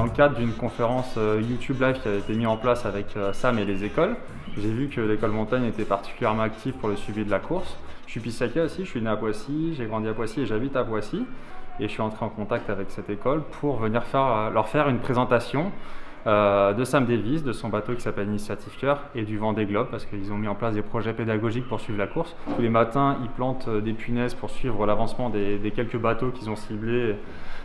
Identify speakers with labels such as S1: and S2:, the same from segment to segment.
S1: dans le cadre d'une conférence YouTube Live qui avait été mise en place avec Sam et les écoles. J'ai vu que l'école montagne était particulièrement active pour le suivi de la course. Je suis Pissaquais aussi, je suis né à Poissy, j'ai grandi à Poissy et j'habite à Poissy. Et je suis entré en contact avec cette école pour venir leur faire une présentation de Sam Davis, de son bateau qui s'appelle Initiative Cœur et du Vendée Globe parce qu'ils ont mis en place des projets pédagogiques pour suivre la course. Tous les matins, ils plantent des punaises pour suivre l'avancement des quelques bateaux qu'ils ont ciblés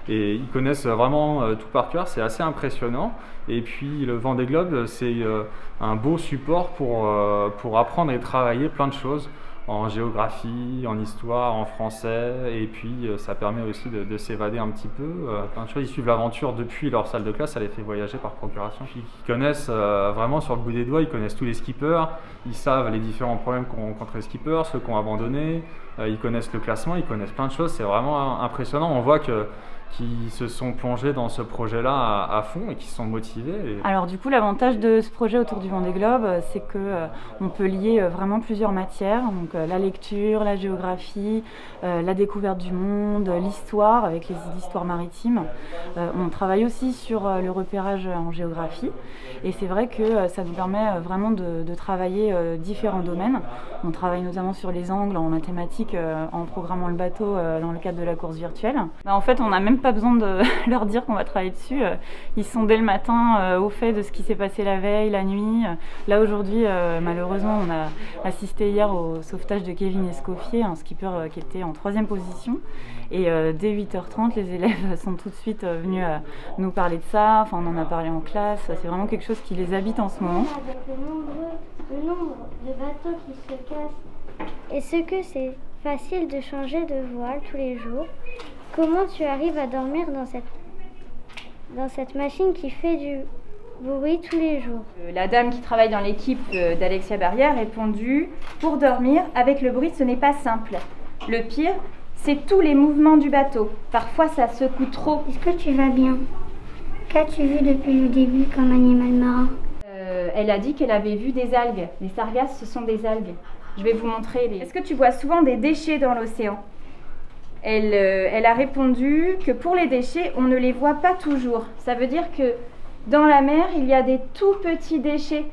S1: et ils connaissent vraiment tout par cœur, c'est assez impressionnant. Et puis le Vendée Globe, c'est un beau support pour apprendre et travailler plein de choses en géographie, en histoire, en français, et puis ça permet aussi de s'évader un petit peu. Plein de choses, ils suivent l'aventure depuis leur salle de classe, ça les fait voyager par procuration. Puis ils connaissent vraiment sur le bout des doigts, ils connaissent tous les skippers, ils savent les différents problèmes qu'ont rencontré les skippers, ceux qui ont abandonné, ils connaissent le classement, ils connaissent plein de choses, c'est vraiment impressionnant. On voit qu'ils se sont plongés dans ce projet-là à fond et qu'ils sont motivés.
S2: Alors du coup, l'avantage de ce projet autour du Vendée Globe, c'est qu'on peut lier vraiment plusieurs matières, donc la lecture, la géographie, la découverte du monde, l'histoire avec les histoires maritimes. On travaille aussi sur le repérage en géographie et c'est vrai que ça nous permet vraiment de travailler différents domaines. On travaille notamment sur les angles en mathématiques en programmant le bateau dans le cadre de la course virtuelle. En fait, on n'a même pas besoin de leur dire qu'on va travailler dessus. Ils sont dès le matin au fait de ce qui s'est passé la veille, la nuit. Là aujourd'hui, malheureusement, on a assisté hier au sauvetage de Kevin Escoffier, un skipper qui était en 3e position. Et dès 8h30, les élèves sont tout de suite venus nous parler de ça. Enfin, on en a parlé en classe. C'est vraiment quelque chose qui les habite en ce moment.
S3: Avec le nombre de bateaux qui se cassent, est-ce que c'est facile de changer de voile tous les jours? Comment tu arrives à dormir dans cette machine qui fait du bruit tous les jours?
S4: La dame qui travaille dans l'équipe d'Alexia Barrière a répondu: pour dormir, avec le bruit, ce n'est pas simple. Le pire, c'est tous les mouvements du bateau. Parfois, ça secoue trop.
S3: Est-ce que tu vas bien? Qu'as-tu vu depuis le début comme animal marin?
S4: Elle a dit qu'elle avait vu des algues. Les sargasses, ce sont des algues. Je vais vous montrer. Est-ce que tu vois souvent des déchets dans l'océan? Elle a répondu que pour les déchets, on ne les voit pas toujours. Ça veut dire que dans la mer, il y a des tout petits déchets,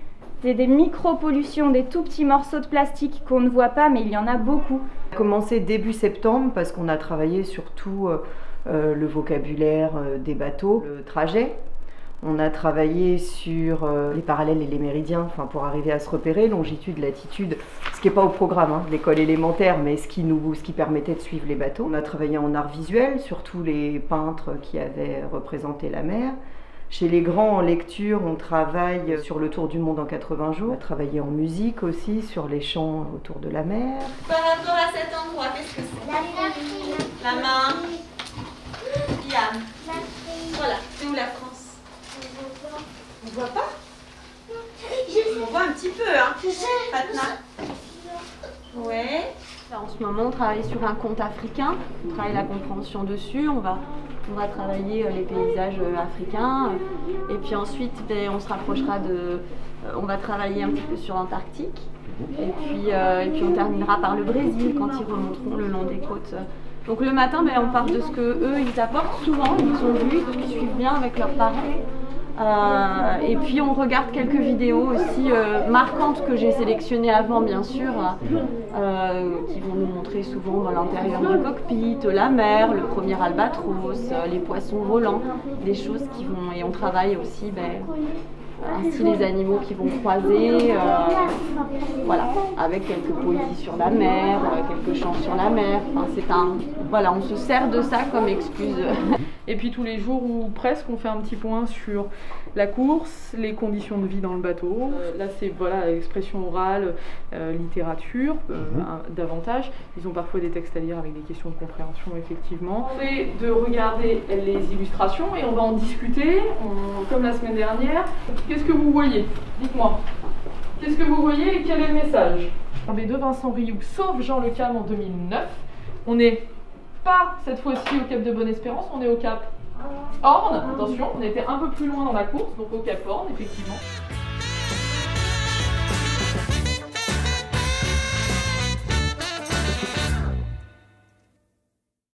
S4: des micro-pollutions, des tout petits morceaux de plastique qu'on ne voit pas, mais il y en a beaucoup.
S5: On a commencé début septembre parce qu'on a travaillé sur tout le vocabulaire des bateaux, le trajet. On a travaillé sur les parallèles et les méridiens pour arriver à se repérer, longitude, latitude, ce qui n'est pas au programme de l'école élémentaire, mais ce qui permettait de suivre les bateaux. On a travaillé en art visuel, surtout les peintres qui avaient représenté la mer. Chez les grands en lecture, on travaille sur le tour du monde en 80 jours. On a travaillé en musique aussi, sur les chants autour de la mer.
S6: Par rapport à cet endroit, qu'est-ce que c'est? La main. Yann. Voilà, c'est où la France? On voit pas? On voit un petit peu, hein? Fatna. Ouais.
S7: En ce moment, on travaille sur un conte africain. On travaille la compréhension dessus. On va travailler les paysages africains. Et puis ensuite, on se rapprochera on va travailler un petit peu sur l'Antarctique. Et puis on terminera par le Brésil quand ils remonteront le long des côtes. Donc le matin, on parle de ce qu'eux, ils apportent souvent, ils ont vu, de ce qu'ils suivent bien avec leurs parents. Et puis on regarde quelques vidéos aussi marquantes que j'ai sélectionnées avant, bien sûr, qui vont nous montrer souvent l'intérieur du cockpit, la mer, le premier albatros, les poissons volants, des choses qui vont... Et on travaille aussi ainsi les animaux qui vont croiser, voilà, avec quelques poésies sur la mer, quelques chants sur la mer. Voilà, on se sert de ça comme excuse.
S8: Et puis tous les jours ou presque, on fait un petit point sur la course, les conditions de vie dans le bateau. Là, c'est l'expression orale, littérature, davantage. Ils ont parfois des textes à lire avec des questions de compréhension, effectivement. On fait de regarder les illustrations et on va en discuter, comme la semaine dernière. Qu'est-ce que vous voyez? Dites-moi. Qu'est-ce que vous voyez et quel est le message? De Vincent Rioux, sauf Jean Le Cam en 2009. On n'est pas cette fois-ci au Cap de Bonne-Espérance, on est au Cap Horn. Attention, on était un peu plus loin dans la course, donc au Cap Horn, effectivement.